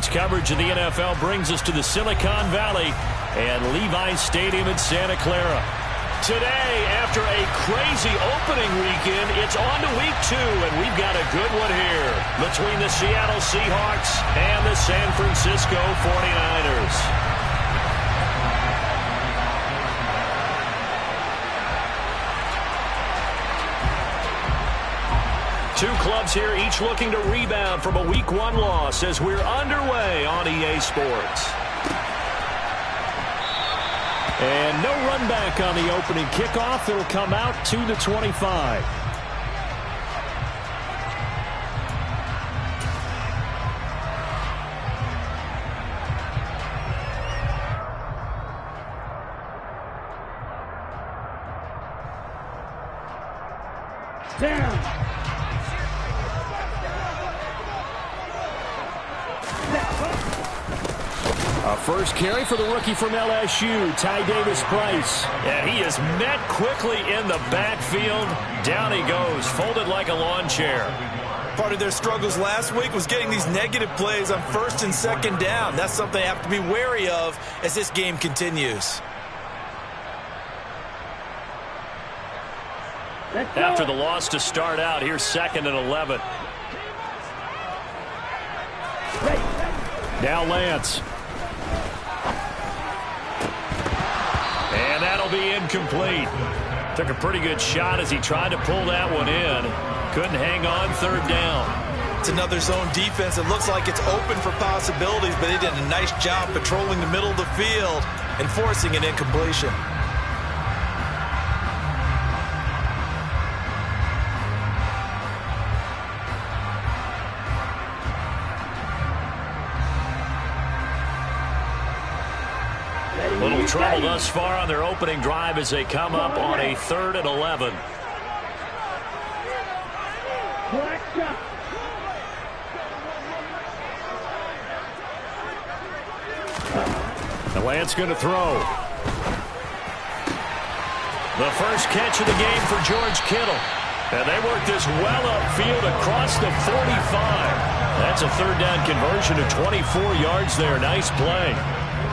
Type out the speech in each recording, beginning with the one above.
Tonight's coverage of the NFL brings us to the Silicon Valley and Levi's Stadium in Santa Clara. Today, after a crazy opening weekend, it's on to week 2, and we've got a good one here between the Seattle Seahawks and the San Francisco 49ers. Two clubs here, each looking to rebound from a Week 1 loss as we're underway on EA Sports. And no run back on the opening kickoff. It'll come out to the 25. Down. A first carry for the rookie from LSU, Ty Davis-Price. And he is met quickly in the backfield. Down he goes, folded like a lawn chair. Part of their struggles last week was getting these negative plays on first and second down. That's something they have to be wary of as this game continues. After the loss to start out, here's 2nd and 11. Now Lance. And that'll be incomplete. Took a pretty good shot as he tried to pull that one in. Couldn't hang on 3rd down. It's another zone defense. It looks like it's open for possibilities, but they did a nice job patrolling the middle of the field and forcing an incompletion. Little trouble thus far on their opening drive as they come up on a 3rd and 11. The Lance going to throw. The first catch of the game for George Kittle. And they work this well upfield across the 45. That's a 3rd down conversion of 24 yards there. Nice play.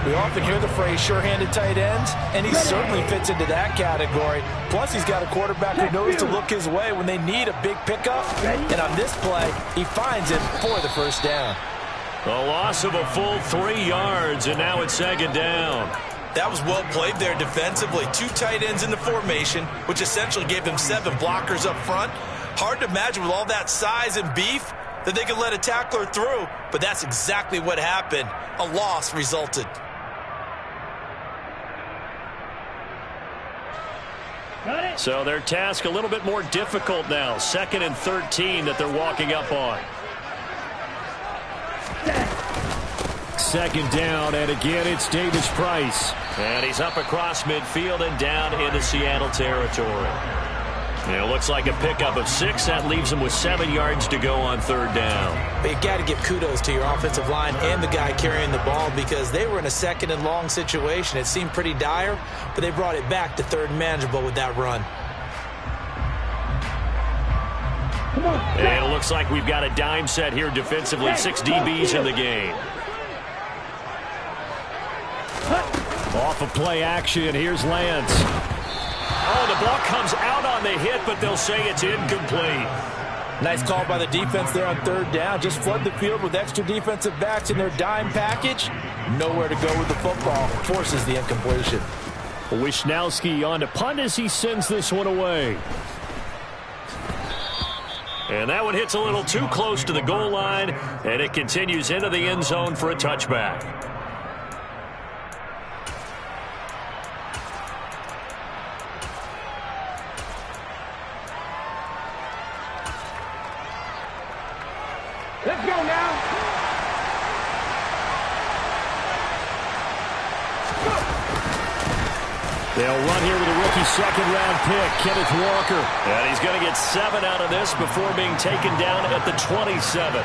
We often hear the phrase sure-handed tight ends, and he certainly fits into that category. Plus, he's got a quarterback who knows to look his way when they need a big pickup. And on this play, he finds it for the first down. A loss of a full 3 yards, and now it's 2nd down. That was well played there defensively. 2 tight ends in the formation, which essentially gave them 7 blockers up front. Hard to imagine with all that size and beef that they could let a tackler through, but that's exactly what happened. A loss resulted. So their task a little bit more difficult now. 2nd and 13 that they're walking up on. 2nd down, and again it's Davis-Price. And he's up across midfield and down into Seattle territory. And it looks like a pickup of 6. That leaves them with 7 yards to go on 3rd down. But you got to give kudos to your offensive line and the guy carrying the ball because they were in a 2nd and long situation. It seemed pretty dire, but they brought it back to 3rd and manageable with that run. And it looks like we've got a dime set here defensively. 6 DBs in the game. Off of play action, here's Lance. Oh, the ball comes out on the hit, but they'll say it's incomplete. Nice call by the defense there on 3rd down. Just flood the field with extra defensive backs in their dime package. Nowhere to go with the football. Forces the incompletion. Wisnowski on to punt as he sends this one away. And that one hits a little too close to the goal line, and it continues into the end zone for a touchback. Let's go now. They'll run here with a rookie 2nd-round pick, Kenneth Walker. And he's going to get 7 out of this before being taken down at the 27.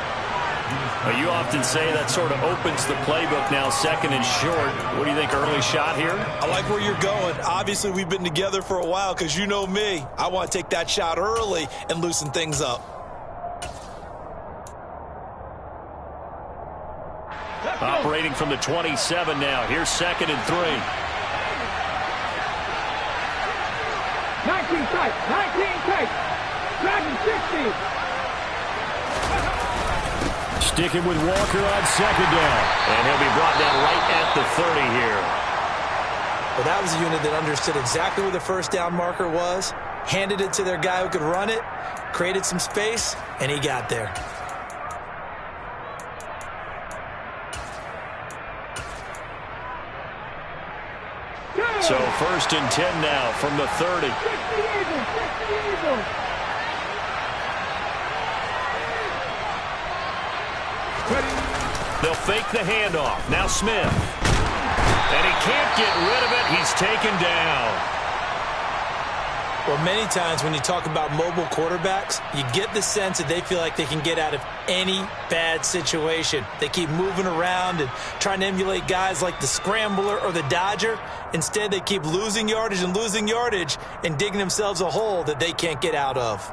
You often say that sort of opens the playbook now, 2nd and short. What do you think, early shot here? I like where you're going. Obviously, we've been together for a while because you know me. I want to take that shot early and loosen things up. Operating from the 27 now. Here's 2nd and 3. 19 tight. 19 tight. Dragon 60. Sticking with Walker on 2nd down. And he'll be brought down right at the 30 here. Well, that was a unit that understood exactly where the first down marker was, handed it to their guy who could run it, created some space, and he got there. So 1st and 10 now from the 30. 60 Eagles. They'll fake the handoff. Now Smith. And he can't get rid of it. He's taken down. Well, many times when you talk about mobile quarterbacks, you get the sense that they feel like they can get out of any bad situation. They keep moving around and trying to emulate guys like the Scrambler or the Dodger. Instead, they keep losing yardage and digging themselves a hole that they can't get out of.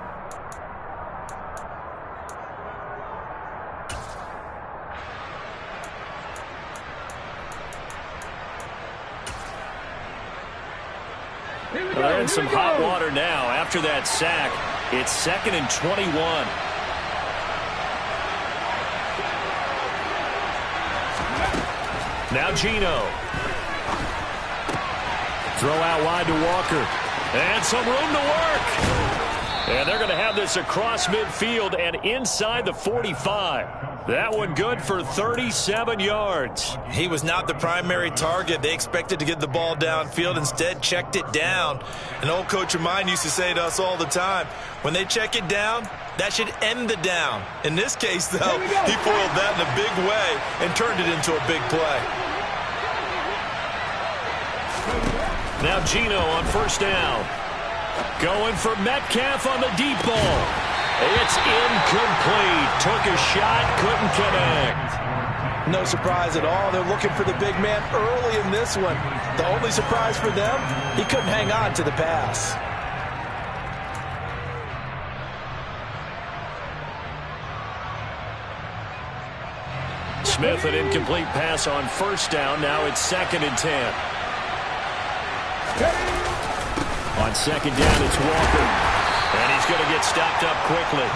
They're in some hot water now after that sack. It's 2nd and 21. Now Geno. Throw out wide to Walker. And some room to work. And they're going to have this across midfield and inside the 45. That one good for 37 yards. He was not the primary target. They expected to get the ball downfield. Instead, checked it down. An old coach of mine used to say to us all the time, when they check it down, that should end the down. In this case, though, he foiled that in a big way and turned it into a big play. Now Geno on 1st down. Going for Metcalf on the deep ball. It's incomplete. Took a shot, couldn't connect. No surprise at all. They're looking for the big man early in this one. The only surprise for them, he couldn't hang on to the pass. Smith, an incomplete pass on 1st down. Now it's 2nd and 10. On 2nd down, it's Walker. And he's going to get stopped up quickly.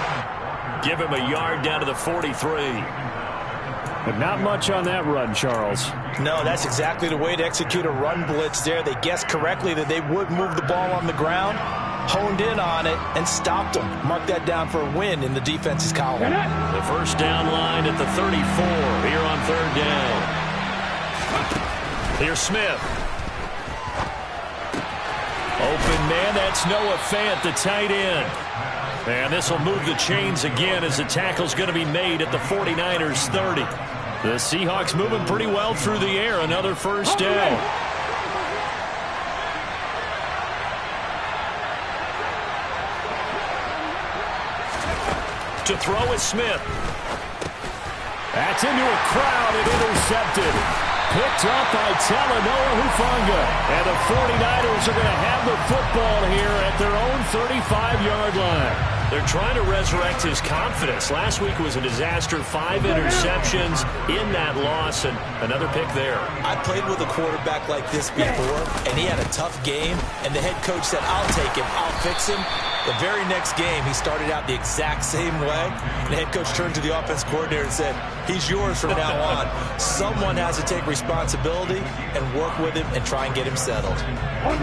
Give him a yard down to the 43. But not much on that run, Charles. No, that's exactly the way to execute a run blitz there. They guessed correctly that they would move the ball on the ground, honed in on it, and stopped them. Mark that down for a win in the defense's column. The 1st down line at the 34 here on 3rd down. Here's Smith. Open man, that's Noah Fant, the tight end. And this will move the chains again as the tackle's going to be made at the 49ers 30. The Seahawks moving pretty well through the air. Another 1st down. To throw is Smith. That's into a crowd and intercepted. Picked up by Talanoa Hufanga. And the 49ers are going to have the football here at their own 35-yard line. They're trying to resurrect his confidence. Last week was a disaster. 5 interceptions in that loss, and another pick there. I played with a quarterback like this before, and he had a tough game, and the head coach said, I'll take him, I'll fix him. The very next game, he started out the exact same way. The head coach turned to the offense coordinator and said, he's yours from now on. Someone has to take responsibility and work with him and try and get him settled.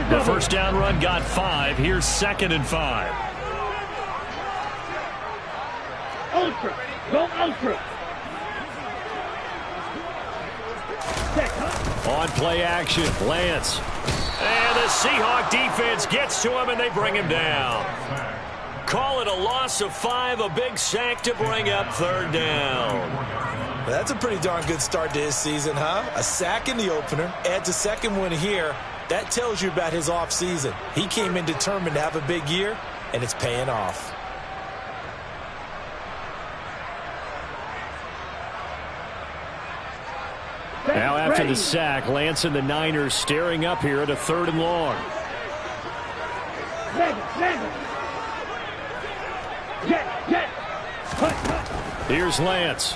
The 1st down run got 5. Here's 2nd and 5. Ultra. Go ultra. On play action, Lance. And the Seahawk defense gets to him, and they bring him down. Call it a loss of 5, a big sack to bring up 3rd down. Well, that's a pretty darn good start to his season, huh? A sack in the opener, adds a second one here. That tells you about his offseason. He came in determined to have a big year, and it's paying off. Now after the sack, Lance and the Niners staring up here at a 3rd and long. Here's Lance.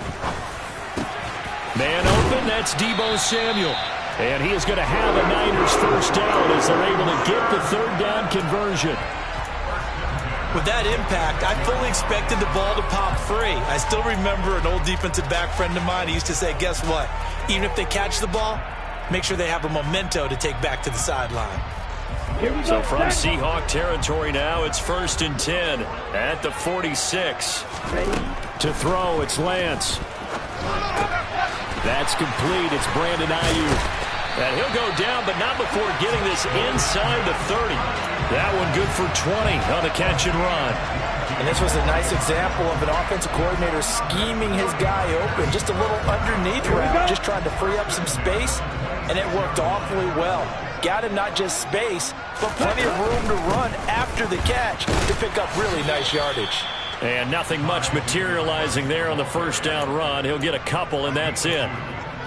Man open, that's Deebo Samuel. And he is going to have a Niners first down as they're able to get the third down conversion. With that impact, I fully expected the ball to pop free. I still remember an old defensive back friend of mine. He used to say, guess what? Even if they catch the ball, make sure they have a memento to take back to the sideline. So from Seahawk territory now, it's 1st and 10 at the 46. To throw, it's Lance. That's complete. It's Brandon Ayuk. And he'll go down, but not before getting this inside the 30. That one good for 20 on the catch and run. And this was a nice example of an offensive coordinator scheming his guy open. Just a little underneath route, just trying to free up some space, and it worked awfully well. Got him not just space, but plenty of room to run after the catch to pick up really nice yardage. And nothing much materializing there on the first down run. He'll get a couple, and that's it.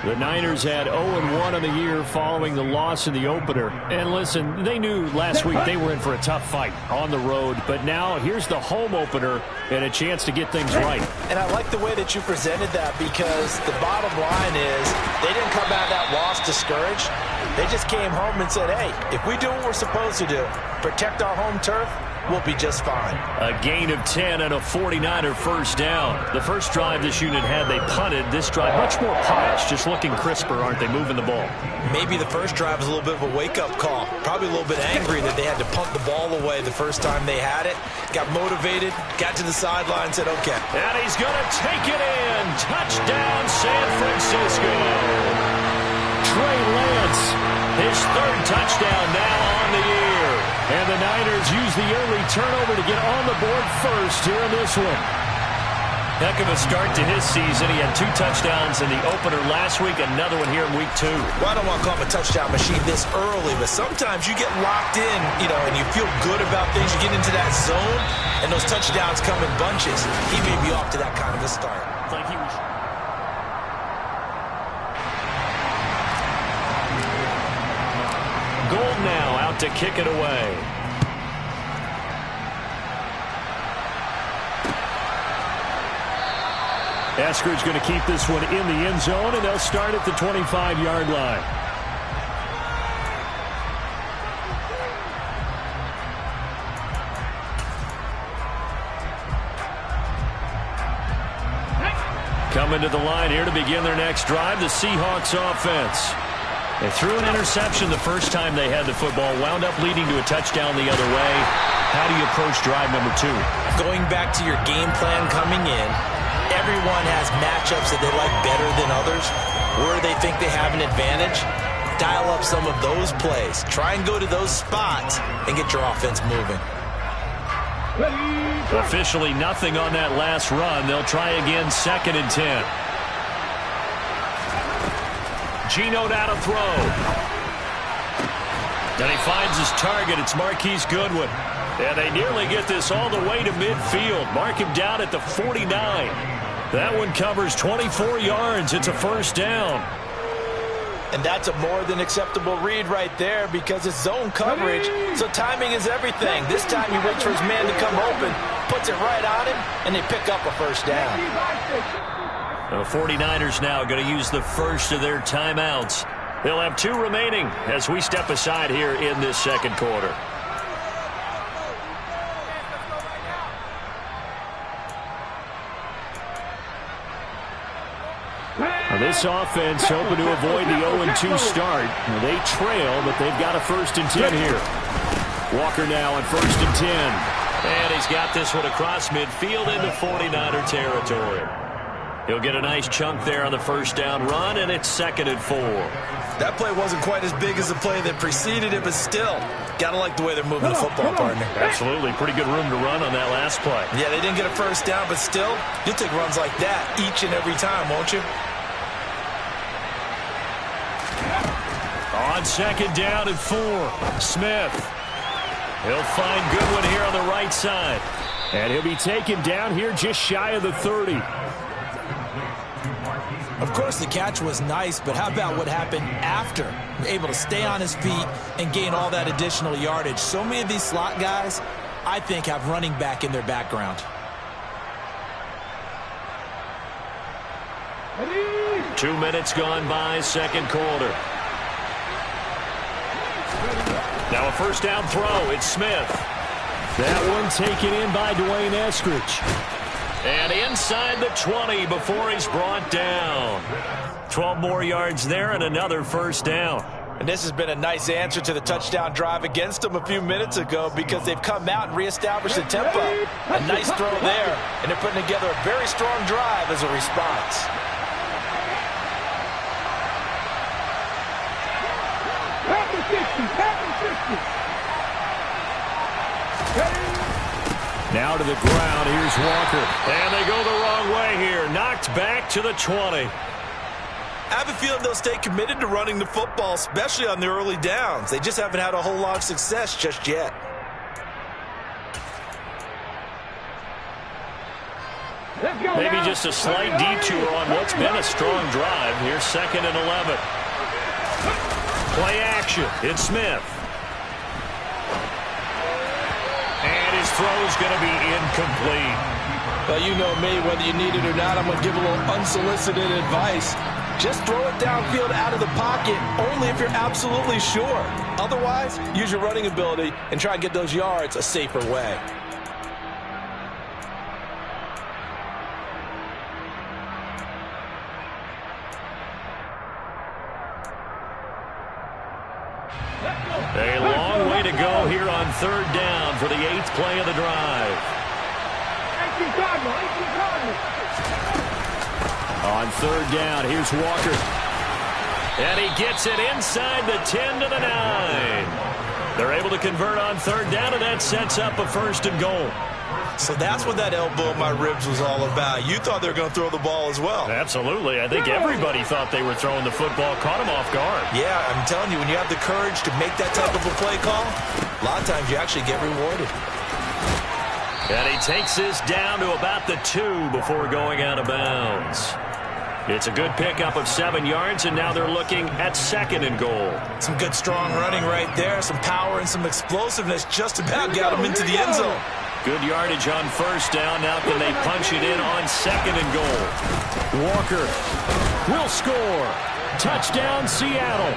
The Niners had 0-1 on the year following the loss in the opener. And listen, they knew last week they were in for a tough fight on the road. But now here's the home opener and a chance to get things right. And I like the way that you presented that, because the bottom line is they didn't come out of that loss discouraged. They just came home and said, hey, if we do what we're supposed to do, protect our home turf, we'll be just fine. A gain of 10 and a 49er first down. The first drive this unit had, they punted. This drive, much more polished, just looking crisper, aren't they, moving the ball? Maybe the first drive was a little bit of a wake-up call. Probably a little bit angry that they had to punt the ball away the first time they had it. Got motivated, got to the sideline, said, okay. And he's going to take it in. Touchdown, San Francisco. Trey Lance, his third touchdown now on the year. And the Niners use the early turnover to get on the board first here in this one. Heck of a start to his season. He had 2 touchdowns in the opener last week, another one here in week 2. Well, I don't want to call him a touchdown machine this early, but sometimes you get locked in, and you feel good about things. You get into that zone, and those touchdowns come in bunches. He may be off to that kind of a start. Like he was... Gold now out to kick it away. Eskridge going to keep this one in the end zone, and they'll start at the 25-yard line. Coming to the line here to begin their next drive, the Seahawks offense. They threw an interception the first time they had the football, wound up leading to a touchdown the other way. How do you approach drive number 2? Going back to your game plan coming in, everyone has matchups that they like better than others. Where they think they have an advantage, dial up some of those plays. Try and go to those spots and get your offense moving. Officially nothing on that last run. They'll try again, 2nd and 10. Geno now to throw. And he finds his target. It's Marquise Goodwin. And they nearly get this all the way to midfield. Mark him down at the 49. That one covers 24 yards. It's a first down. And that's a more than acceptable read right there, because it's zone coverage, so timing is everything. This time he waits for his man to come open, puts it right on him, and they pick up a first down. The 49ers now going to use the first of their timeouts. They'll have 2 remaining as we step aside here in this second quarter. Now this offense hoping to avoid the 0-2 start. They trail, but they've got a 1st and 10 here. Walker now on 1st and 10. And he's got this one across midfield into 49er territory. He'll get a nice chunk there on the first down run, and it's 2nd and 4. That play wasn't quite as big as the play that preceded it, but still, gotta like the way they're moving the football, partner. Absolutely. Pretty good room to run on that last play. Yeah, they didn't get a first down, but still, you'll take runs like that each and every time, won't you? On 2nd down and 4, Smith. He'll find Goodwin here on the right side. And he'll be taken down here just shy of the 30. Of course, the catch was nice, but how about what happened after? Able to stay on his feet and gain all that additional yardage. So many of these slot guys, I think, have running back in their background. 2 minutes gone by, second quarter. Now a first down throw. It's Smith. That one taken in by Dwayne Eskridge. And inside the 20 before he's brought down. 12 more yards there and another first down. And this has been a nice answer to the touchdown drive against them a few minutes ago because they've come out and reestablished the tempo. A nice throw there, and they're putting together a very strong drive as a response. Pack and 50, pack and 50. Now to the ground. Here's Walker. And they go the wrong way here. Knocked back to the 20. I have a feeling they'll stay committed to running the football, especially on the early downs. They just haven't had a whole lot of success just yet. Maybe just a slight detour on what's been a strong drive. Here's 2nd and 11. Play action. It's Smith. And his throw's going to be incomplete. Well, you know me, whether you need it or not, I'm going to give a little unsolicited advice. Just throw it downfield out of the pocket only if you're absolutely sure. Otherwise, use your running ability and try and get those yards a safer way. A long way to go here on 3rd down for the 8th play of the drive. 18 Cardinal. On 3rd down, here's Walker. And he gets it inside the 10 to the 9. They're able to convert on 3rd down, and that sets up a 1st and goal. So that's what that elbow in my ribs was all about. You thought they were going to throw the ball as well. Absolutely. I think everybody thought they were throwing the football, caught him off guard. Yeah, I'm telling you, when you have the courage to make that type of a play call, a lot of times you actually get rewarded. And he takes this down to about the 2 before going out of bounds. It's a good pickup of 7 yards, and now they're looking at 2nd and goal. Some good, strong running right there. Some power and some explosiveness just about got him into the end zone. Good yardage on 1st down. Now can they punch it in on 2nd and goal? Walker will score. Touchdown, Seattle.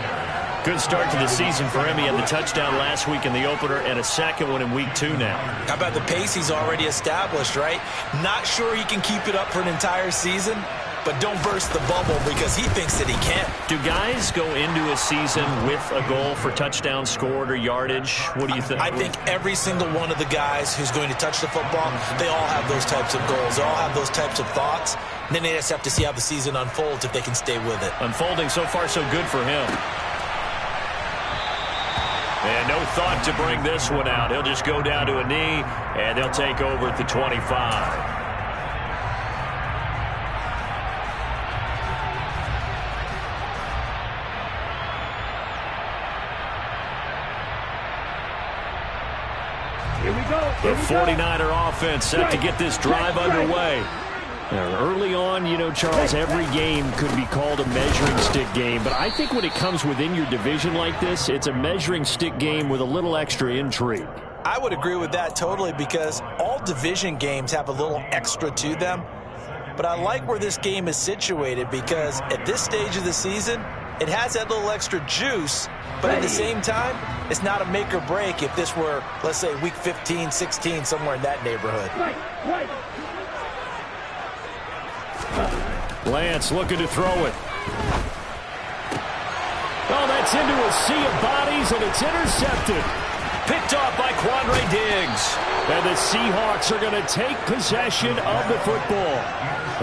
Good start to the season for him. He had the touchdown last week in the opener and a second one in week 2 now. How about the pace he's already established, right? Not sure he can keep it up for an entire season, but don't burst the bubble because he thinks that he can. Do guys go into a season with a goal for touchdown scored or yardage? What do you think? I think every single one of the guys who's going to touch the football, they all have those types of goals. They all have those types of thoughts. And then they just have to see how the season unfolds if they can stay with it. Unfolding so far so good for him. And no thought to bring this one out. He'll just go down to a knee, and they'll take over at the 25. Here we go. The 49er offense set to get this drive underway. Now, early on, you know, Charles, every game could be called a measuring stick game. But I think when it comes within your division like this, it's a measuring stick game with a little extra intrigue. I would agree with that totally because all division games have a little extra to them. But I like where this game is situated because at this stage of the season, it has that little extra juice. But at the same time, it's not a make or break if this were, let's say, week 15, 16, somewhere in that neighborhood. Lance looking to throw it. Oh, that's into a sea of bodies, and it's intercepted. Picked off by Quandre Diggs. And the Seahawks are going to take possession of the football.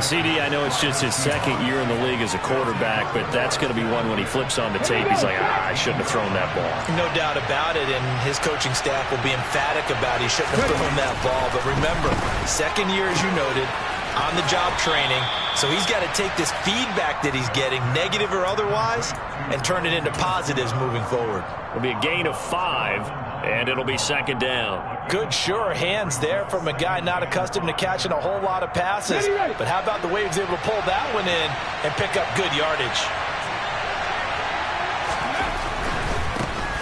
CD, I know it's just his second year in the league as a quarterback, but that's going to be one when he flips on the tape. He's like, I shouldn't have thrown that ball. No doubt about it, and his coaching staff will be emphatic about he shouldn't have thrown that ball. But remember, second year, as you noted, on-the-job training. So he's got to take this feedback that he's getting, negative or otherwise, and turn it into positives moving forward. It'll be a gain of 5, and it'll be second down. Good, sure hands there from a guy not accustomed to catching a whole lot of passes. But how about the way he was able to pull that one in and pick up good yardage?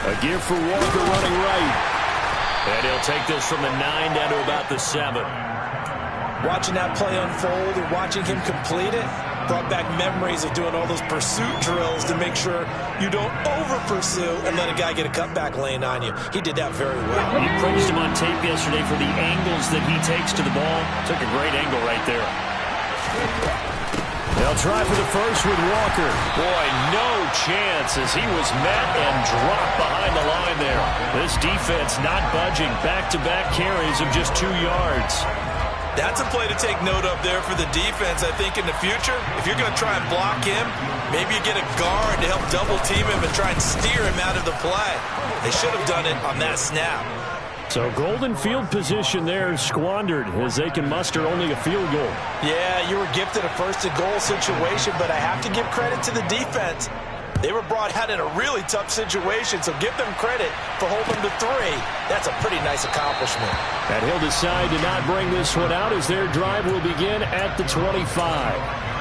A give for Walker running right. And he'll take this from the 9 down to about the 7. Watching that play unfold and watching him complete it, Brought back memories of doing all those pursuit drills to make sure you don't over-pursue and let a guy get a cutback lane on you. He did that very well. You praised him on tape yesterday for the angles that he takes to the ball. Took a great angle right there. They'll try for the first with Walker. Boy, no chance as he was met and dropped behind the line there. This defense not budging. Back-to-back carries of just 2 yards. That's a play to take note of there for the defense. I think in the future, if you're going to try and block him, maybe you get a guard to help double team him and try and steer him out of the play. They should have done it on that snap. So golden field position there squandered as they can muster only a field goal. Yeah, you were gifted a first-and-goal situation, but I have to give credit to the defense. They were brought out in a really tough situation, so give them credit for holding them to 3. That's a pretty nice accomplishment. And he'll decide to not bring this one out as their drive will begin at the 25.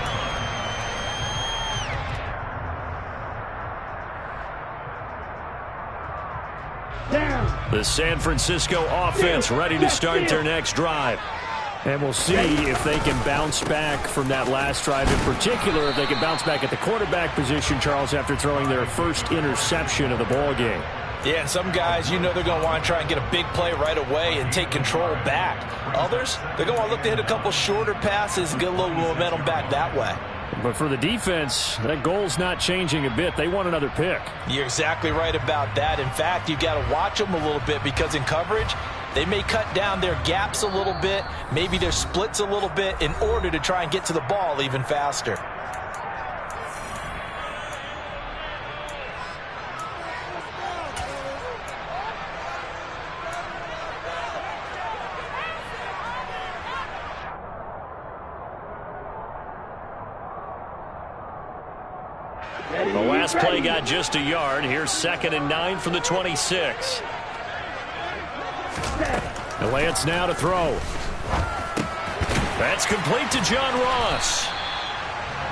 The San Francisco offense ready to start their next drive. And we'll see if they can bounce back from that last drive. In particular, if they can bounce back at the quarterback position, Charles, after throwing their first interception of the ball game. Yeah, and some guys, you know they're going to want to try and get a big play right away and take control back. Others, they're going to want to look to hit a couple shorter passes and get a little momentum back that way. But for the defense, that goal's not changing a bit. They want another pick. You're exactly right about that. In fact, you've got to watch them a little bit because in coverage, they may cut down their gaps a little bit, maybe their splits a little bit in order to try and get to the ball even faster. The last play got just a yard. Here's 2nd and 9 from the 26. The Lance now to throw. That's complete to John Ross.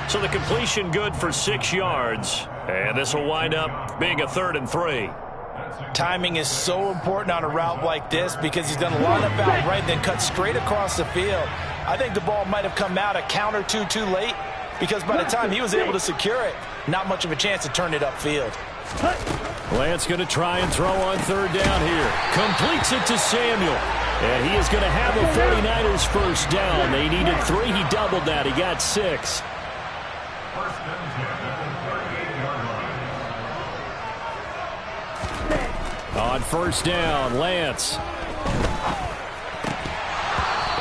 So the completion good for 6 yards. And this will wind up being a 3rd and 3. Timing is so important on a route like this because he's going to line up out right, then cut straight across the field. I think the ball might have come out a count or two too late because by the time he was able to secure it, not much of a chance to turn it upfield. Lance going to try and throw on 3rd down here. Completes it to Samuel. And he is going to have a 49ers first down. They needed 3. He doubled that. He got 6. On 1st down, Lance.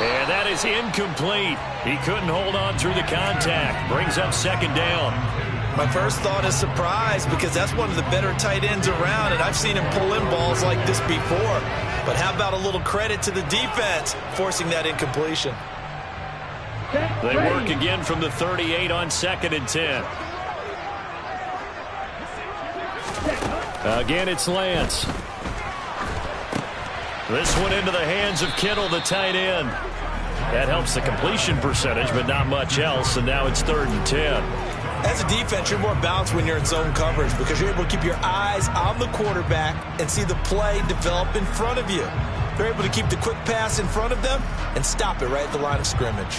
And that is incomplete. He couldn't hold on through the contact. Brings up 2nd down. My first thought is surprise because that's one of the better tight ends around, and I've seen him pull in balls like this before. But how about a little credit to the defense forcing that incompletion? They work again from the 38 on 2nd and 10. Again, it's Lance. This one into the hands of Kittle, the tight end. That helps the completion percentage, but not much else, and now it's 3rd and 10. As a defense, you're more balanced when you're in zone coverage because you're able to keep your eyes on the quarterback and see the play develop in front of you. They're able to keep the quick pass in front of them and stop it right at the line of scrimmage.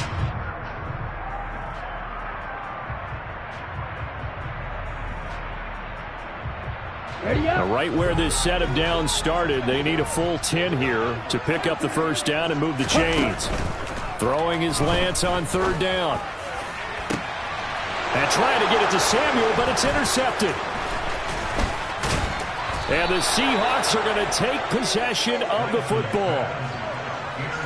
Right where this set of downs started, they need a full 10 here to pick up the first down and move the chains. Throwing is Lance on 3rd down. And trying to get it to Samuel, but it's intercepted. And the Seahawks are going to take possession of the football.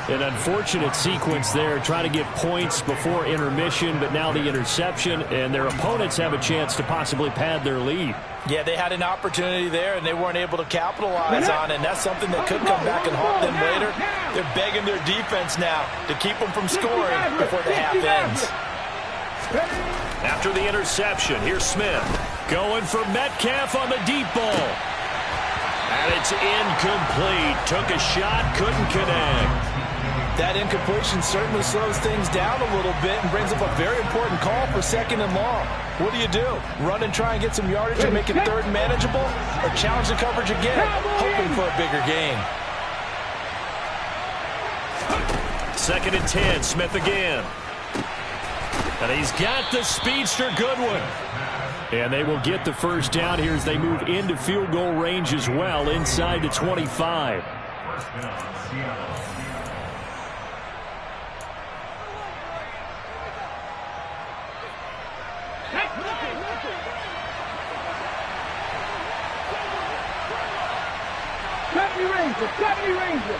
An unfortunate sequence there, trying to get points before intermission, but now the interception, and their opponents have a chance to possibly pad their lead. Yeah, they had an opportunity there, and they weren't able to capitalize on it, and that's something that could come back and haunt them later. They're begging their defense now to keep them from scoring before the half ends. After the interception, here's Smith. Going for Metcalf on the deep ball. And it's incomplete. Took a shot, couldn't connect. That incompletion certainly slows things down a little bit and brings up a very important call for 2nd and long. What do? Run and try and get some yardage and make it 3rd and manageable? Or challenge the coverage again, hoping for a bigger gain? 2nd and 10, Smith again. And he's got the speedster Goodwin. And they will get the first down here as they move into field goal range as well, inside the 25. Cut me, Ranger.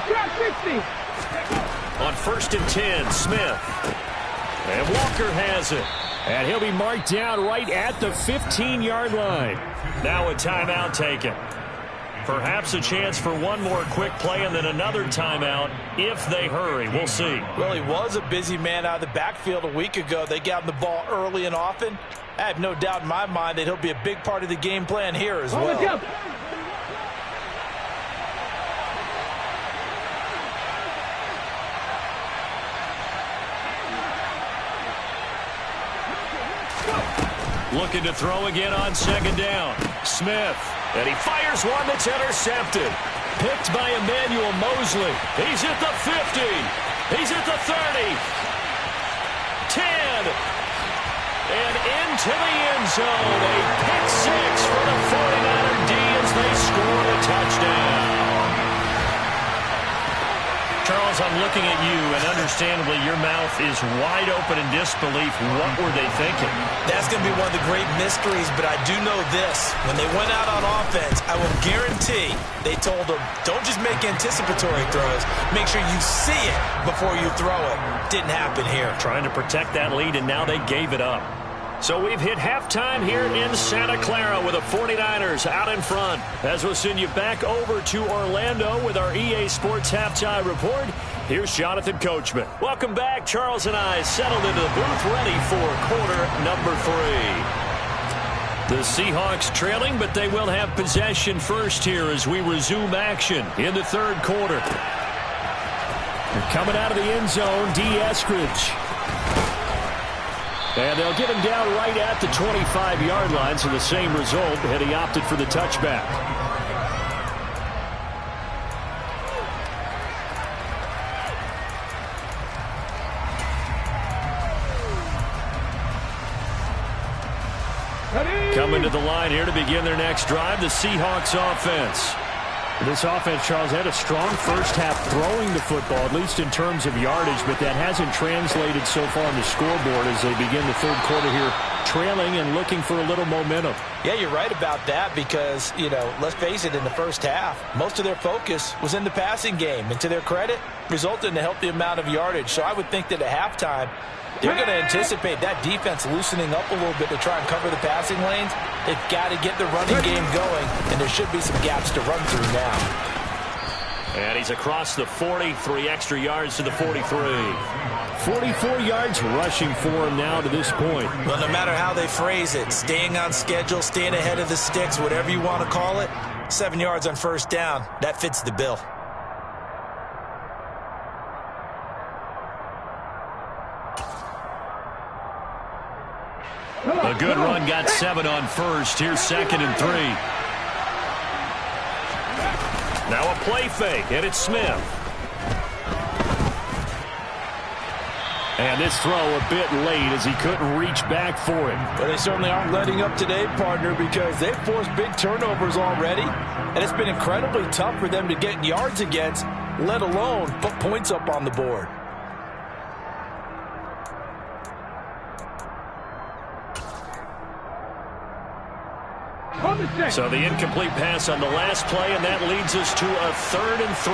Trap 60. On 1st and 10, Smith. And Walker has it. And he'll be marked down right at the 15-yard line. Now a timeout taken. Perhaps a chance for one more quick play and then another timeout if they hurry. We'll see. Well, he was a busy man out of the backfield a week ago. They got him the ball early and often. I have no doubt in my mind that he'll be a big part of the game plan here as well. Looking to throw again on 2nd down. Smith. And he fires one that's intercepted. Picked by Emmanuel Mosley. He's at the 50. He's at the 30. 10. And into the end zone. A pick 6 for the 49er D as they score a touchdown. Charles, I'm looking at you, and understandably, your mouth is wide open in disbelief. What were they thinking? That's going to be one of the great mysteries, but I do know this. When they went out on offense, I will guarantee they told them, don't just make anticipatory throws. Make sure you see it before you throw it. Didn't happen here. Trying to protect that lead, and now they gave it up. So we've hit halftime here in Santa Clara with the 49ers out in front. As we'll send you back over to Orlando with our EA Sports Halftime Report, here's Jonathan Coachman. Welcome back. Charles and I settled into the booth ready for quarter number 3. The Seahawks trailing, but they will have possession first here as we resume action in the 3rd quarter. They're coming out of the end zone, D. Eskridge. And they'll get him down right at the 25-yard line, so the same result, and he opted for the touchback. Coming to the line here to begin their next drive, the Seahawks offense. This offense, Charles, had a strong first half throwing the football, at least in terms of yardage, but that hasn't translated so far on the scoreboard as they begin the 3rd quarter here, trailing and looking for a little momentum. Yeah, you're right about that because, let's face it, in the first half, most of their focus was in the passing game. And to their credit, resulted in a healthy amount of yardage. So I would think that at halftime, they're going to anticipate that defense loosening up a little bit to try and cover the passing lanes. They've got to get the running game going, and there should be some gaps to run through now. And he's across the 40, 3 extra yards to the 43. 44 yards rushing for him now to this point. Well, no matter how they phrase it, staying on schedule, staying ahead of the sticks, whatever you want to call it, 7 yards on 1st down, that fits the bill. A good run got 7 on 1st. Here's 2nd and 3. Now a play fake, and it's Smith. And this throw a bit late as he couldn't reach back for it. But they certainly aren't letting up today, partner, because they've forced big turnovers already. And it's been incredibly tough for them to get yards against, let alone put points up on the board. So the incomplete pass on the last play, and that leads us to a 3rd and 3.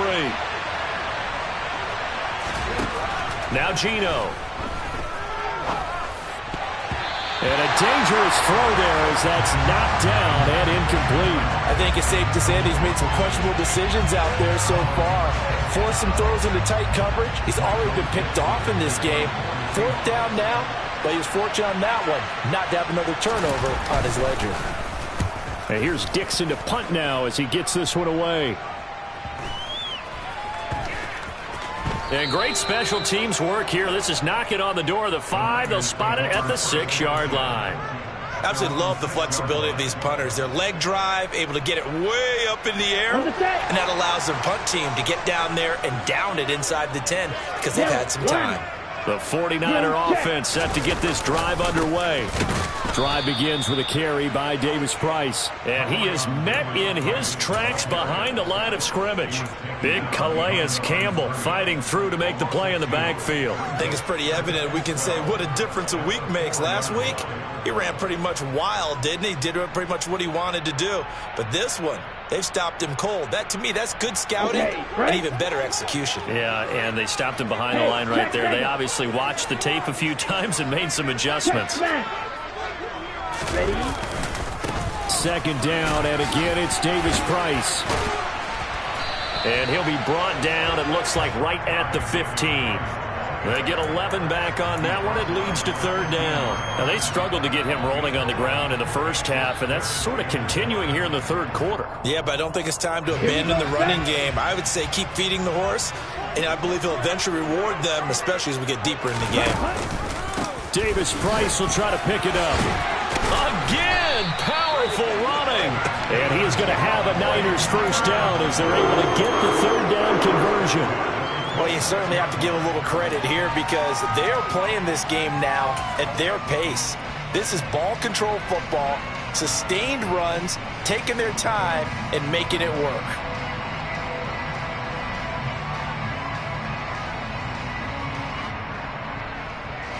Now Geno. And a dangerous throw there as that's knocked down and incomplete. I think it's safe to say that he's made some questionable decisions out there so far. Forced some throws into tight coverage. He's already been picked off in this game. 4th down now, but he was fortunate on that one not to have another turnover on his ledger. And here's Dixon to punt now as he gets this one away. And great special teams work here. This is knocking on the door of the 5. They'll spot it at the 6-yard line. Absolutely love the flexibility of these punters. Their leg drive, able to get it way up in the air, and that allows their punt team to get down there and down it inside the 10 because they've had some time. The 49er offense set to get this drive underway. Drive begins with a carry by Davis Price. And he is met in his tracks behind the line of scrimmage. Big Calais Campbell fighting through to make the play in the backfield. I think it's pretty evident we can say what a difference a week makes. Last week, he ran pretty much wild, didn't he? Did pretty much what he wanted to do. But this one, they've stopped him cold. That, to me, that's good scouting and even better execution. Yeah, and they stopped him behind the line right there. They obviously watched the tape a few times and made some adjustments. Ready? Second down, and again it's Davis Price. And he'll be brought down, it looks like, right at the 15. They get 11 back on that one. It leads to third down. Now, they struggled to get him rolling on the ground in the first half, and that's sort of continuing here in the third quarter. Yeah, but I don't think it's time to abandon the running game. I would say keep feeding the horse, and I believe he'll eventually reward them, especially as we get deeper in the game. Davis Price will try to pick it up. Again, powerful running. And he is going to have a Niners first down as they're able to get the third down conversion. Well, you certainly have to give a little credit here because they are playing this game now at their pace. This is ball control football, sustained runs, taking their time, and making it work.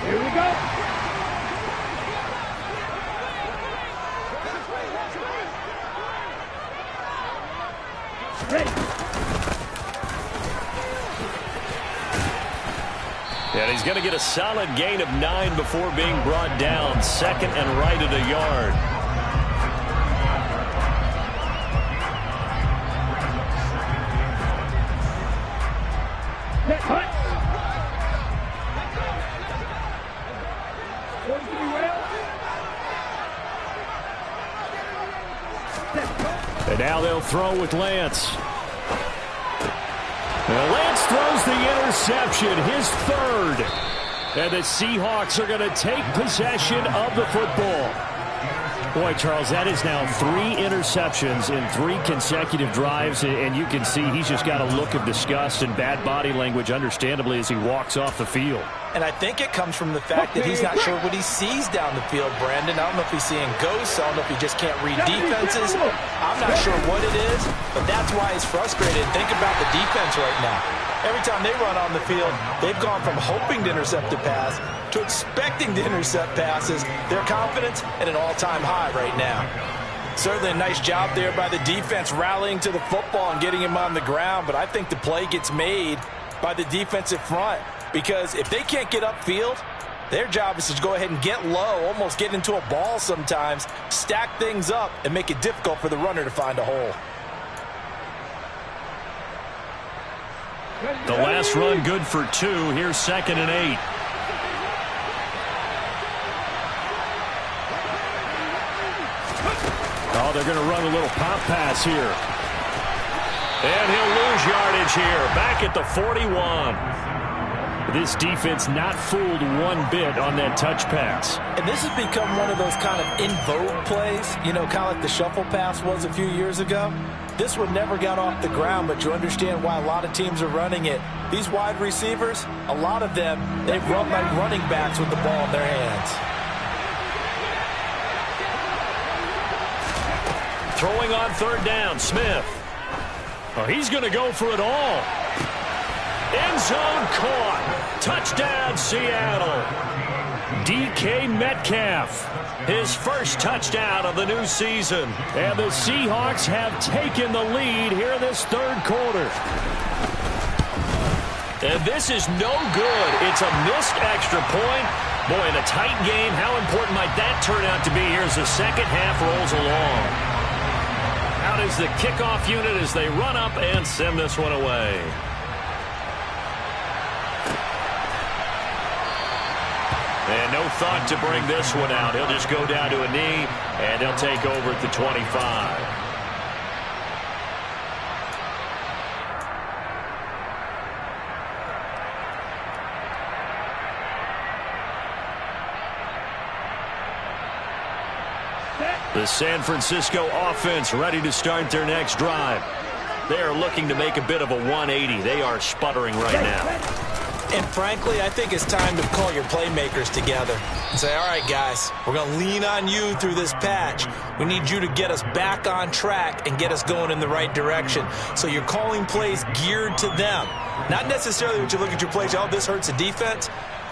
Here we go. Ready. And he's going to get a solid gain of 9 before being brought down. Second and right at a yard. Set, hunt. And now they'll throw with Lance. Well, Lance throws the interception, his third. And the Seahawks are going to take possession of the football. Boy, Charles, that is now 3 interceptions in 3 consecutive drives, and you can see he's just got a look of disgust and bad body language, understandably, as he walks off the field. And I think it comes from the fact that he's not sure what he sees down the field, Brandon. I don't know if he's seeing ghosts. I don't know if he just can't read defenses. I'm not sure what it is, but that's why he's frustrated. Think about the defense right now. Every time they run on the field, they've gone from hoping to intercept a pass to expecting to intercept passes. Their confidence at an all-time high right now. Certainly a nice job there by the defense rallying to the football and getting him on the ground, but I think the play gets made by the defensive front because if they can't get upfield, their job is to go ahead and get low, almost get into a ball sometimes, stack things up, and make it difficult for the runner to find a hole. The last run good for 2. Here's second and 8. Oh, they're going to run a little pop pass here. And he'll lose yardage here. Back at the 41. This defense not fooled one bit on that touch pass. And this has become one of those kind of in vogue plays, you know, kind of like the shuffle pass was a few years ago. This one never got off the ground, but you understand why a lot of teams are running it. These wide receivers, a lot of them, they've run like running backs with the ball in their hands. Throwing on third down, Smith. Oh, he's going to go for it all. End zone caught. Touchdown, Seattle. DK Metcalf. His first touchdown of the new season. And the Seahawks have taken the lead here in this third quarter. And this is no good. It's a missed extra point. Boy, in a tight game, how important might that turn out to be here as the second half rolls along? Out is the kickoff unit as they run up and send this one away. And no thought to bring this one out. He'll just go down to a knee, and they'll take over at the 25. The San Francisco offense ready to start their next drive. They are looking to make a bit of a 180. They are sputtering right now. And frankly, I think it's time to call your playmakers together and say, all right, guys, we're going to lean on you through this patch. We need you to get us back on track and get us going in the right direction. So you're calling plays geared to them. Not necessarily when you look at your plays, oh, this hurts the defense.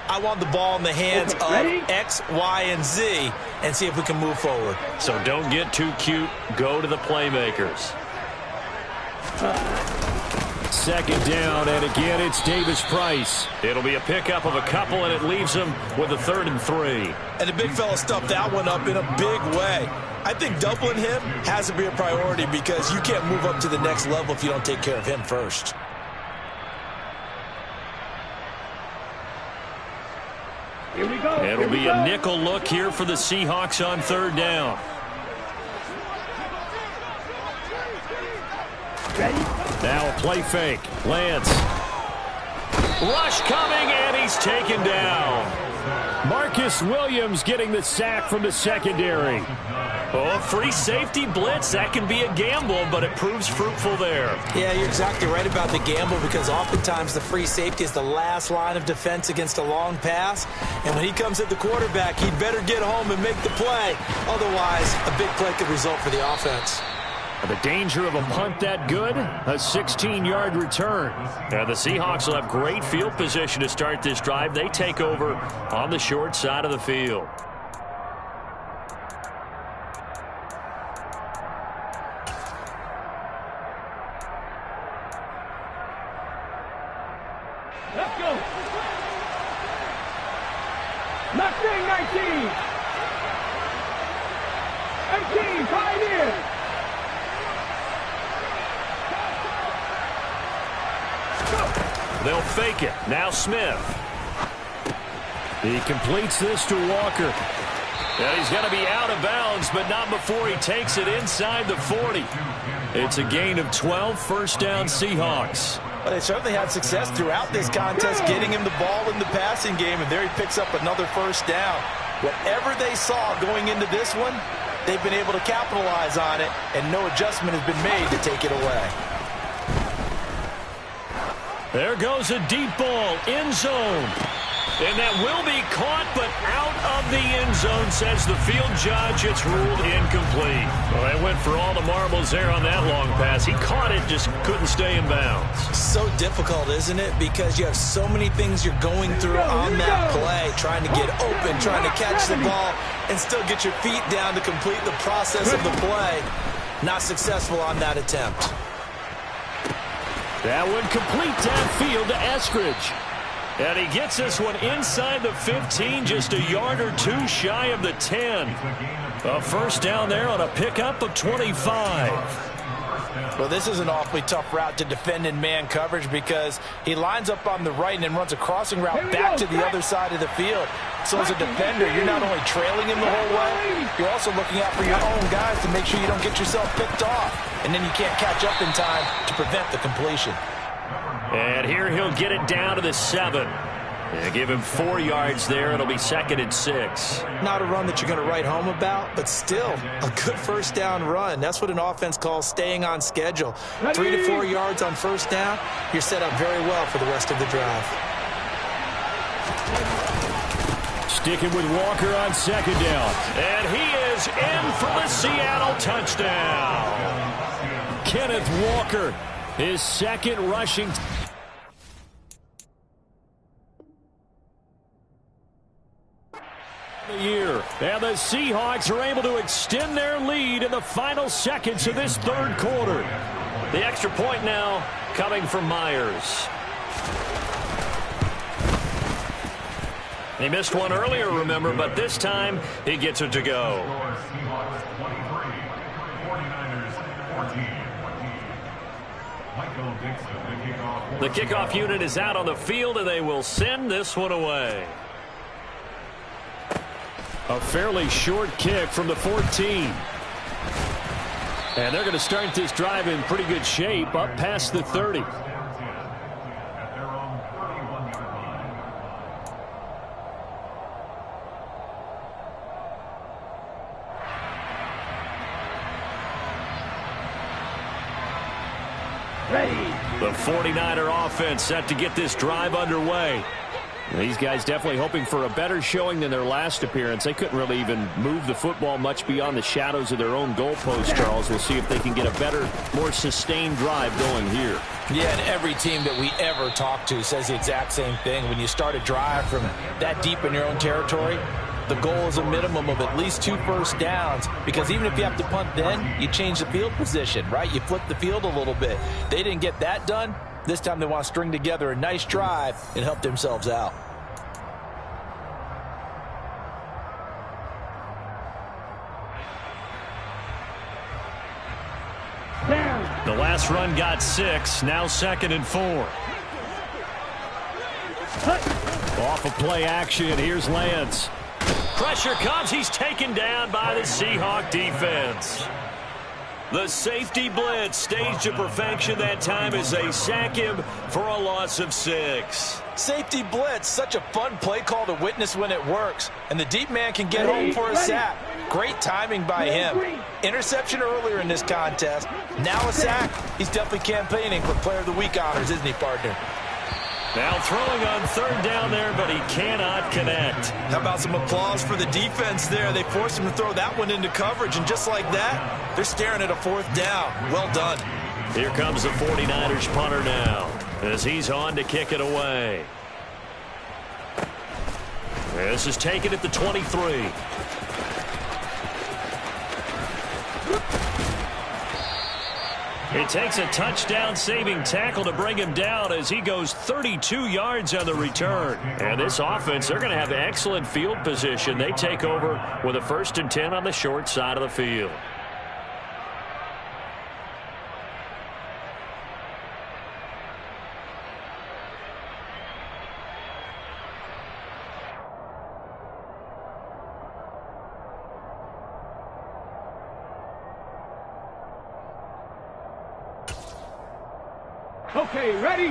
I want the ball in the hands of X, Y, and Z and see if we can move forward. So don't get too cute. Go to the playmakers. Second down, and again, it's Davis Price. It'll be a pickup of a couple, and it leaves them with a 3rd and 3. And the big fella stuffed that one up in a big way. I think doubling him has to be a priority because you can't move up to the next level if you don't take care of him first. Here we go. It'll be a nickel look here for the Seahawks on 3rd down. Ready? Now a play fake. Lance. Rush coming, and he's taken down. Marcus Williams getting the sack from the secondary. Oh, free safety blitz. That can be a gamble, but it proves fruitful there. Yeah, you're exactly right about the gamble because oftentimes the free safety is the last line of defense against a long pass. And when he comes at the quarterback, he'd better get home and make the play. Otherwise, a big play could result for the offense. The danger of a punt that good, a 16-yard return. And the Seahawks will have great field position to start this drive. They take over on the short side of the field. Let's go. Mustang 19. 18, Pioneer. They'll fake it. Now Smith. He completes this to Walker. And he's going to be out of bounds, but not before he takes it inside the 40. It's a gain of 12, 1st down Seahawks. Well, they certainly had success throughout this contest getting him the ball in the passing game, and there he picks up another 1st down. Whatever they saw going into this one, they've been able to capitalize on it, and no adjustment has been made to take it away. There goes a deep ball, end zone. And that will be caught, but out of the end zone, says the field judge. It's ruled incomplete. Well, they went for all the marbles there on that long pass. He caught it, just couldn't stay in bounds. So difficult, isn't it? Because you have so many things you're going through on that play, trying to get open, trying to catch the ball, and still get your feet down to complete the process of the play. Not successful on that attempt. That one complete downfield to Eskridge. And he gets this one inside the 15, just a yard or two shy of the 10. A 1st down there on a pickup of 25. Well, this is an awfully tough route to defend in man coverage because he lines up on the right and then runs a crossing route back to the other side of the field. So as a defender, you're not only trailing him the whole way, you're also looking out for your own guys to make sure you don't get yourself picked off. And then you can't catch up in time to prevent the completion. And here he'll get it down to the 7. And give him 4 yards there. It'll be 2nd and 6. Not a run that you're going to write home about, but still a good 1st down run. That's what an offense calls staying on schedule. 3 to 4 yards on 1st down, you're set up very well for the rest of the drive. Sticking with Walker on 2nd down. And he is in for the Seattle touchdown. Kenneth Walker, his 2nd rushing. Year. And the Seahawks are able to extend their lead in the final seconds of this 3rd quarter. The extra point now coming from Myers. He missed one earlier, remember, but this time he gets it to go. The kickoff unit is out on the field, and they will send this one away. A fairly short kick from the 14. And they're going to start this drive in pretty good shape up past the 30. The 49er offense set to get this drive underway. These guys definitely hoping for a better showing than their last appearance. They couldn't really even move the football much beyond the shadows of their own goalpost, Charles. We'll see if they can get a better, more sustained drive going here. Yeah, and every team that we ever talk to says the exact same thing. When you start a drive from that deep in your own territory, the goal is a minimum of at least 2 first downs, because even if you have to punt then, you change the field position, right? You flip the field a little bit. They didn't get that done. This time they want to string together a nice drive and help themselves out. The last run got 6, now 2nd and 4. Off of play action, here's Lance. Pressure comes, he's taken down by the Seahawk defense. The safety blitz staged to perfection that time as they sack him for a loss of 6. Safety blitz, such a fun play call to witness when it works. And the deep man can get home for a sack. Great timing by him. Interception earlier in this contest. Now a sack. He's definitely campaigning for Player of the Week honors, isn't he, partner? Now throwing on 3rd down there, but he cannot connect. How about some applause for the defense there? They forced him to throw that one into coverage, and just like that, they're staring at a 4th down. Well done. Here comes the 49ers punter now, as he's on to kick it away. This is taken at the 23. It takes a touchdown-saving tackle to bring him down as he goes 32 yards on the return. And this offense, they're going to have excellent field position. They take over with a 1st and 10 on the short side of the field. Okay, ready?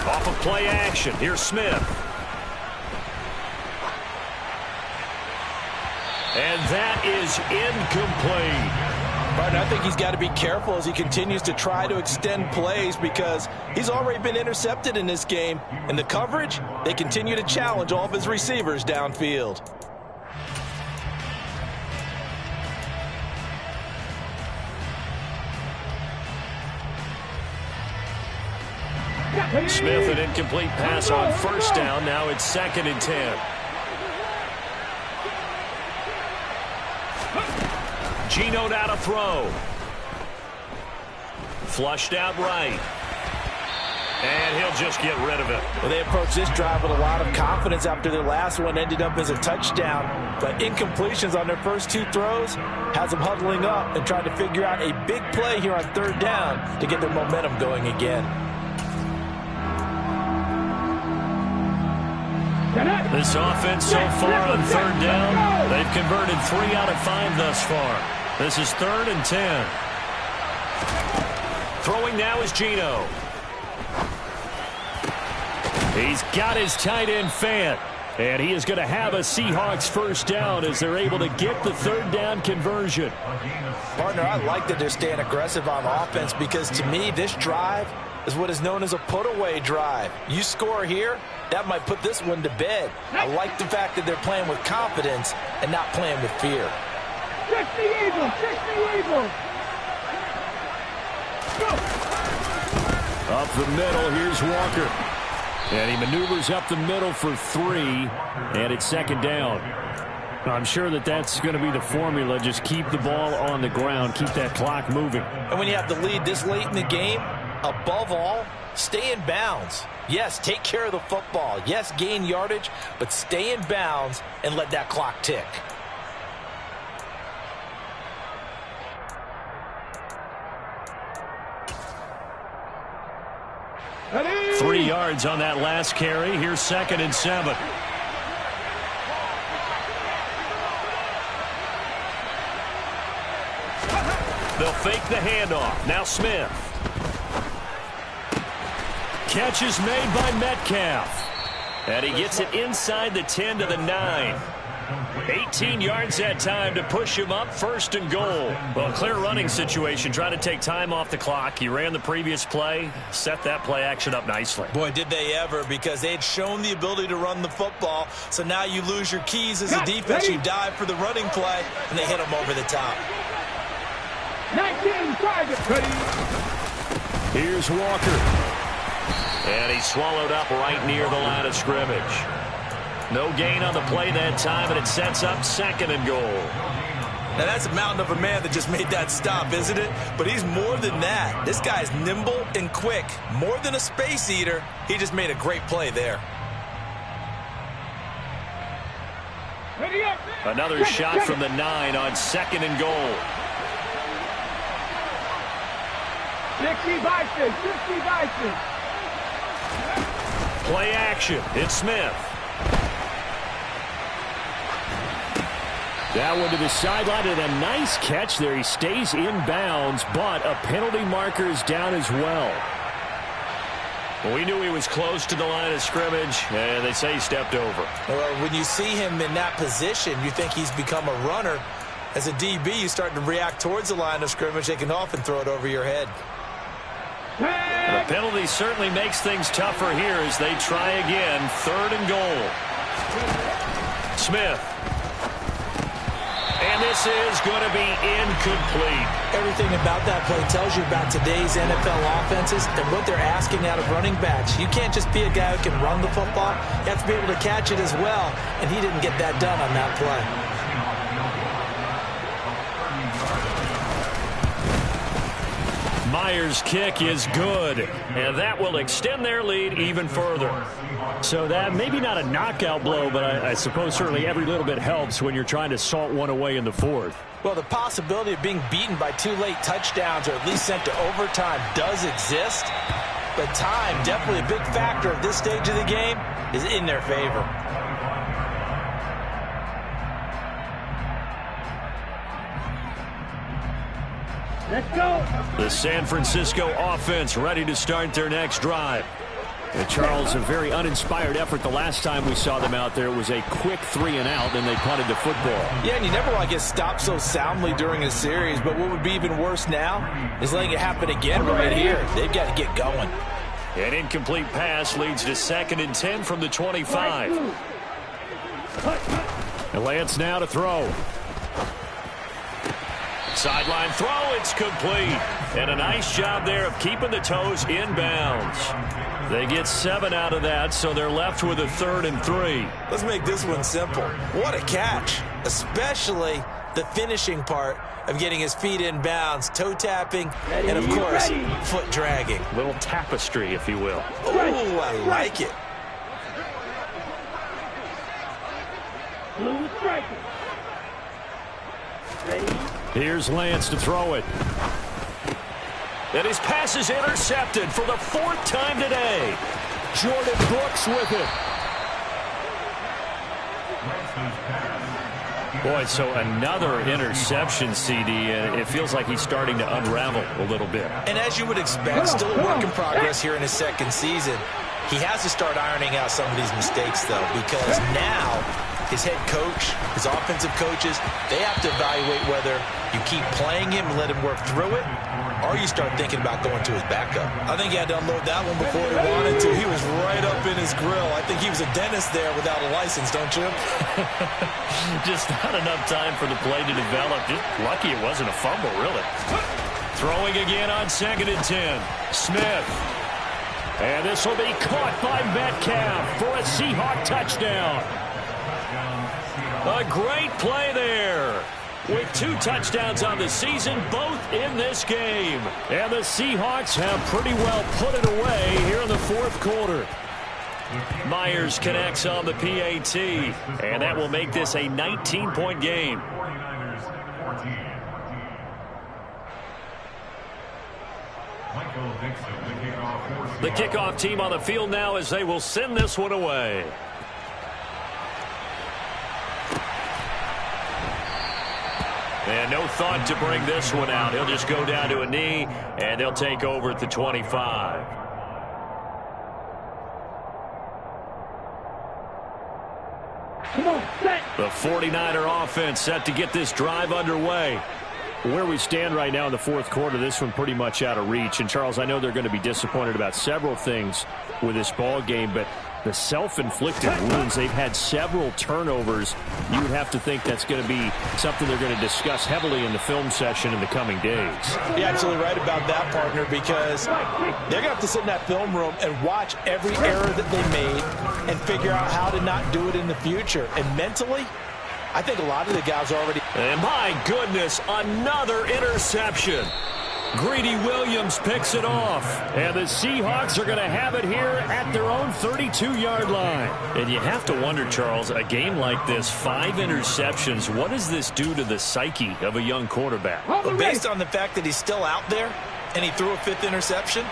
Off of play action, here's Smith. And that is incomplete. Partner, I think he's got to be careful as he continues to try to extend plays, because he's already been intercepted in this game. And the coverage, they continue to challenge all of his receivers downfield. Smith, an incomplete pass on 1st down. Now it's 2nd and 10. Geno now to throw. Flushed out right. And he'll just get rid of it. Well, they approached this drive with a lot of confidence after their last one ended up as a touchdown. But incompletions on their first 2 throws has them huddling up and trying to figure out a big play here on 3rd down to get their momentum going again. This offense so far on 3rd down, they've converted 3 out of 5 thus far. This is 3rd and 10. Throwing now is Geno. He's got his tight end Fant. And he is going to have a Seahawks 1st down as they're able to get the 3rd down conversion. Partner, I like that they're staying aggressive on offense, because to me, this drive is what is known as a put-away drive. You score here, that might put this one to bed. I like the fact that they're playing with confidence and not playing with fear. Trick the Eagles! Trick the Eagles! Go! Up the middle, here's Walker. And he maneuvers up the middle for 3, and it's 2nd down. I'm sure that that's going to be the formula. Just keep the ball on the ground, keep that clock moving. And when you have the lead this late in the game, above all, stay in bounds. Yes, take care of the football. Yes, gain yardage, but stay in bounds and let that clock tick. Ready? 3 yards on that last carry. Here's 2nd and 7. They'll fake the handoff. Now Smith. Catch is made by Metcalf. And he gets it inside the 10 to the 9. 18 yards that time to push him up, 1st and goal. Well, clear running situation, trying to take time off the clock. He ran the previous play, set that play action up nicely. Boy, did they ever, because they had shown the ability to run the football. So now you lose your keys as a defense. You dive for the running play, and they hit him over the top. 19 targets. Here's Walker. And he's swallowed up right near the line of scrimmage. No gain on the play that time, and it sets up 2nd and goal. Now, that's a mountain of a man that just made that stop, isn't it? But he's more than that. This guy's nimble and quick. More than a space eater. He just made a great play there. Another shot from the 9 on 2nd and goal. 60 vices, 60 vices. Play action. It's Smith. That one to the sideline, and a nice catch there. He stays in bounds, but a penalty marker is down as well. Well, we knew he was close to the line of scrimmage, and they say he stepped over. Well, when you see him in that position, you think he's become a runner. As a DB, you start to react towards the line of scrimmage. They can often throw it over your head. The penalty certainly makes things tougher here as they try again. 3rd and goal. Smith. And this is going to be incomplete. Everything about that play tells you about today's NFL offenses and what they're asking out of running backs. You can't just be a guy who can run the football. You have to be able to catch it as well, and he didn't get that done on that play. Myers' kick is good, and that will extend their lead even further. So that maybe not a knockout blow, but I suppose certainly every little bit helps when you're trying to salt one away in the 4th. Well, the possibility of being beaten by 2 late touchdowns or at least sent to overtime does exist, but time, definitely a big factor at this stage of the game, is in their favor. Let's go. The San Francisco offense ready to start their next drive. And Charles, a very uninspired effort the last time we saw them out there. It was a quick 3-and-out, and they punted the football. Yeah, and you never want to get stopped so soundly during a series, but what would be even worse now is letting it happen again right here. They've got to get going. An incomplete pass leads to 2nd and 10 from the 25. And Lance now to throw. Sideline throw, it's complete. And a nice job there of keeping the toes in bounds. They get 7 out of that, so they're left with a 3rd and 3. Let's make this one simple. What a catch, especially the finishing part of getting his feet in bounds, toe tapping, and of course, foot dragging. Little tapestry, if you will. Oh, I like it. Blue striker. Ready? Here's Lance to throw it. And his pass is intercepted for the 4th time today. Jordan Brooks with it. Boy, so another interception, CD, and it feels like he's starting to unravel a little bit. And as you would expect, still a work in progress here in his 2nd season. He has to start ironing out some of these mistakes, though, because now his head coach, his offensive coaches, they have to evaluate whether you keep playing him and let him work through it, or you start thinking about going to his backup. I think he had to unload that one before he wanted to. He was right up in his grill. I think he was a dentist there without a license, don't you? Just not enough time for the play to develop. Just lucky it wasn't a fumble, really. Throwing again on 2nd and 10. Smith. And this will be caught by Metcalf for a Seahawk touchdown. A great play there. With 2 touchdowns on the season, both in this game. And the Seahawks have pretty well put it away here in the 4th quarter. Myers connects on the PAT, and that will make this a 19-point game. The kickoff team on the field now as they will send this one away. And no thought to bring this one out. He'll just go down to a knee, and they'll take over at the 25. Come on, set. The 49er offense set to get this drive underway. Where we stand right now in the fourth quarter, this one pretty much out of reach. And, Charles, I know they're going to be disappointed about several things with this ball game, but the self-inflicted wounds, they've had several turnovers. You would have to think that's going to be something they're going to discuss heavily in the film session in the coming days. You're absolutely right about that, partner, because they're going to have to sit in that film room and watch every error that they made and figure out how to not do it in the future. And mentally, I think a lot of the guys already... And my goodness, another interception. Greedy Williams picks it off. And the Seahawks are going to have it here at their own 32-yard line. And you have to wonder, Charles, a game like this, 5 interceptions, what does this do to the psyche of a young quarterback? Well, based on the fact that he's still out there and he threw a 5th interception,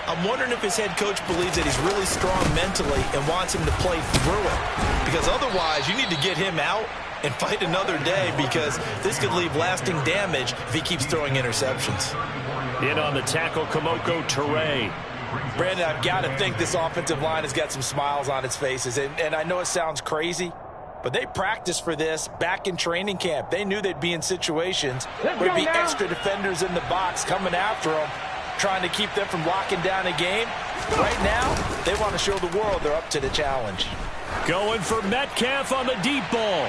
I'm wondering if his head coach believes that he's really strong mentally and wants him to play through it. Because otherwise, you need to get him out and fight another day, because this could leave lasting damage if he keeps throwing interceptions. In on the tackle, Kamoko Toure. Brandon, I've got to think this offensive line has got some smiles on its faces. And I know it sounds crazy, but they practiced for this back in training camp. They knew they'd be in situations where there'd be extra defenders in the box coming after them, trying to keep them from locking down a game. Right now, they want to show the world they're up to the challenge. Going for Metcalf on the deep ball.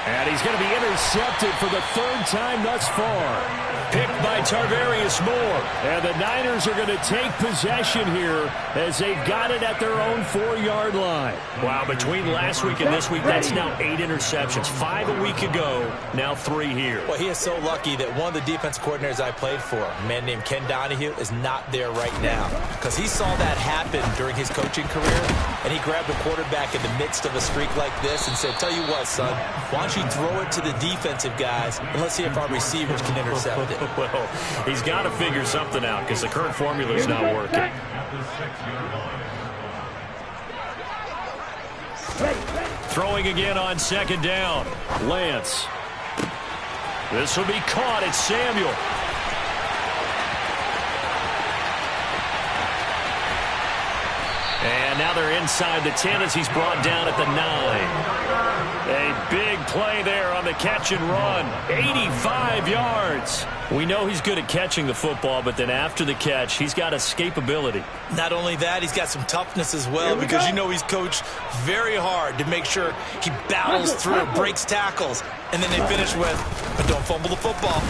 And he's going to be intercepted for the 3rd time thus far. Picked by Tarvarius Moore. And the Niners are going to take possession here as they've got it at their own 4-yard line. Wow, between last week and this week, that's now 8 interceptions. 5 a week ago, now 3 here. Well, he is so lucky that one of the defense coordinators I played for, a man named Ken Donahue, is not there right now. Because he saw that happen during his coaching career, and he grabbed a quarterback in the midst of a streak like this and said, tell you what, son, why don't you throw it to the defensive guys, and let's see if our receivers can intercept it. Well, he's got to figure something out because the current formula is not working. Throwing again on 2nd down. Lance. This will be caught. It's Samuel. And now they're inside the 10 as he's brought down at the 9. A big play there on the catch and run. 85 yards. We know he's good at catching the football, but then after the catch, he's got escapability. Not only that, he's got some toughness as well, because you know he's coached very hard to make sure he battles through, breaks tackles, and then they finish with, but don't fumble the football.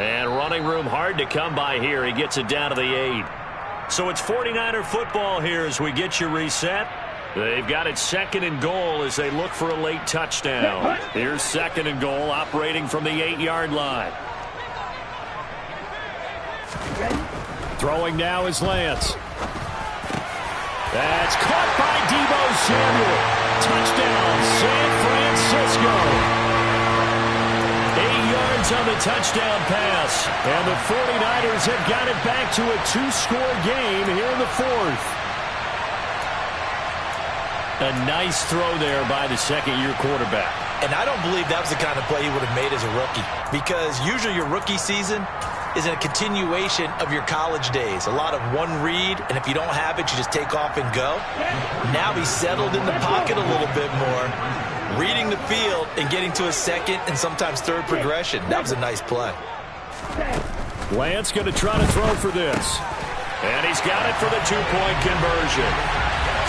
And running room hard to come by here. He gets it down to the 8. So it's 49er football here as we get you reset. They've got it 2nd and goal as they look for a late touchdown. Here's 2nd and goal, operating from the 8-yard line. Throwing now is Lance. That's caught by Deebo Samuel. Touchdown, San Francisco. 8 yards on the touchdown pass. And the 49ers have got it back to a 2-score game here in the 4th. A nice throw there by the 2nd-year quarterback. And I don't believe that was the kind of play he would have made as a rookie, because usually your rookie season is a continuation of your college days. A lot of one read, and if you don't have it, you just take off and go. Now he's settled in the pocket a little bit more, reading the field and getting to a 2nd and sometimes 3rd progression. That was a nice play. Lance going to try to throw for this. And he's got it for the 2-point conversion.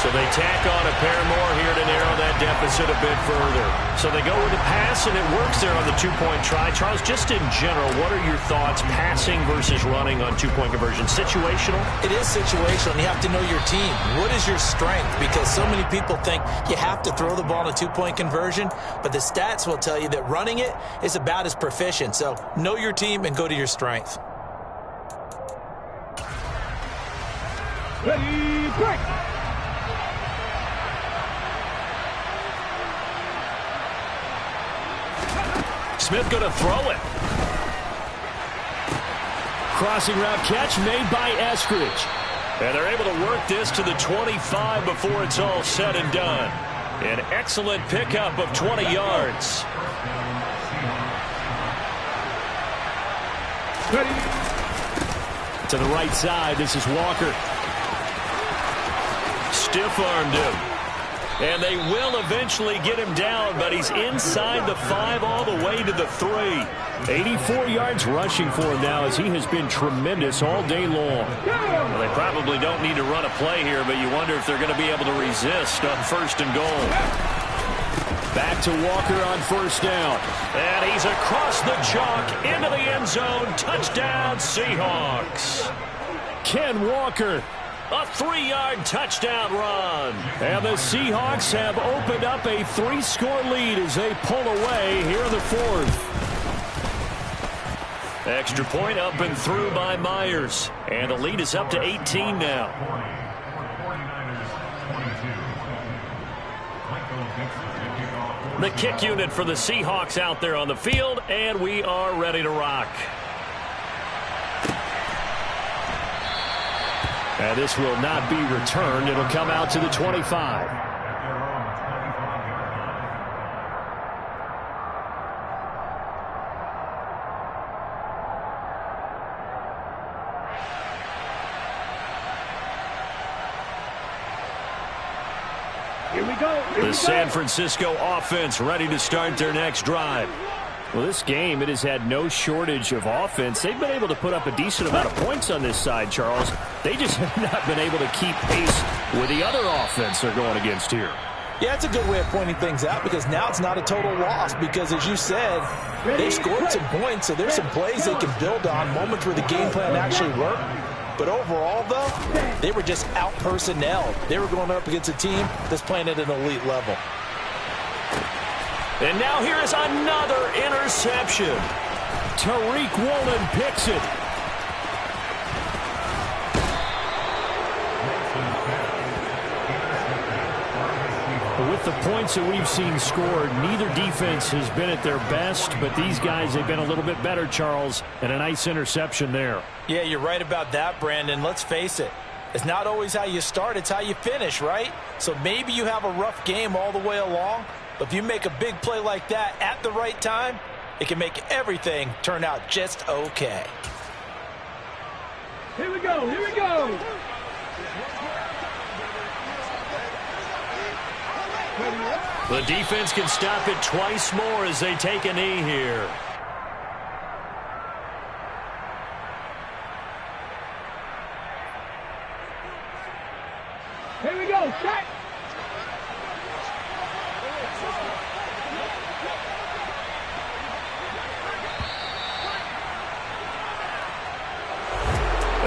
So they tack on a pair more here to narrow that deficit a bit further. So they go with the pass, and it works there on the 2-point try. Charles, just in general, what are your thoughts passing versus running on 2-point conversion? Situational? It is situational, and you have to know your team. What is your strength? Because so many people think you have to throw the ball in a 2-point conversion, but the stats will tell you that running it is about as proficient. So know your team and go to your strength. Ready, break! Smith going to throw it. Crossing route catch made by Eskridge. And they're able to work this to the 25 before it's all said and done. An excellent pickup of 20 yards. To the right side, this is Walker. Stiff-armed him. And they will eventually get him down, but he's inside the 5 all the way to the 3. 84 yards rushing for him now as he has been tremendous all day long. Well, they probably don't need to run a play here, but you wonder if they're going to be able to resist on 1st and goal. Back to Walker on 1st down. And he's across the chalk into the end zone. Touchdown, Seahawks. Ken Walker. A 3-yard touchdown run. And the Seahawks have opened up a 3-score lead as they pull away here in the 4th. Extra point up and through by Myers. And the lead is up to 18 now. The kick unit for the Seahawks out there on the field, and we are ready to rock. And this will not be returned. It'll come out to the 25. Here we go. The San Francisco offense ready to start their next drive. Well, this game, it has had no shortage of offense. They've been able to put up a decent amount of points on this side, Charles. They just have not been able to keep pace with the other offense they're going against here. Yeah, it's a good way of pointing things out because now it's not a total loss because, as you said, they scored some points, so there's some plays they can build on, moments where the game plan actually worked. But overall, though, they were just out-personnel. They were going up against a team that's playing at an elite level. And now here is another interception. Tariq Woolen picks it. With the points that we've seen scored, neither defense has been at their best, but these guys have been a little bit better, Charles, and a nice interception there. Yeah, you're right about that, Brandon. Let's face it. It's not always how you start, it's how you finish, right? So maybe you have a rough game all the way along, but if you make a big play like that at the right time, it can make everything turn out just okay. Here we go. Here we go. The defense can stop it twice more as they take a knee here. Here we go. Set.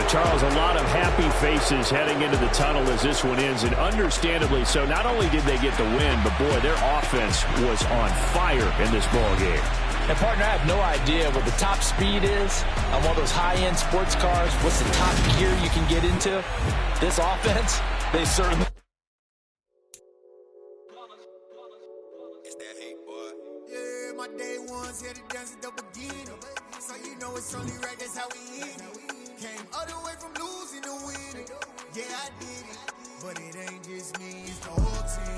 Charles, a lot of happy faces heading into the tunnel as this one ends, and understandably so. Not only did they get the win, but boy, their offense was on fire in this ball game. And partner, I have no idea what the top speed is on one of those high-end sports cars. What's the top gear you can get into? This offense, they certainly. It's that hate, boy. Yeah, my day ones here to dance at the beginning. So you know it's only right, that's how we eat it. Came all the way from losing to winning. Yeah, I did it. But it ain't just me, it's the whole team.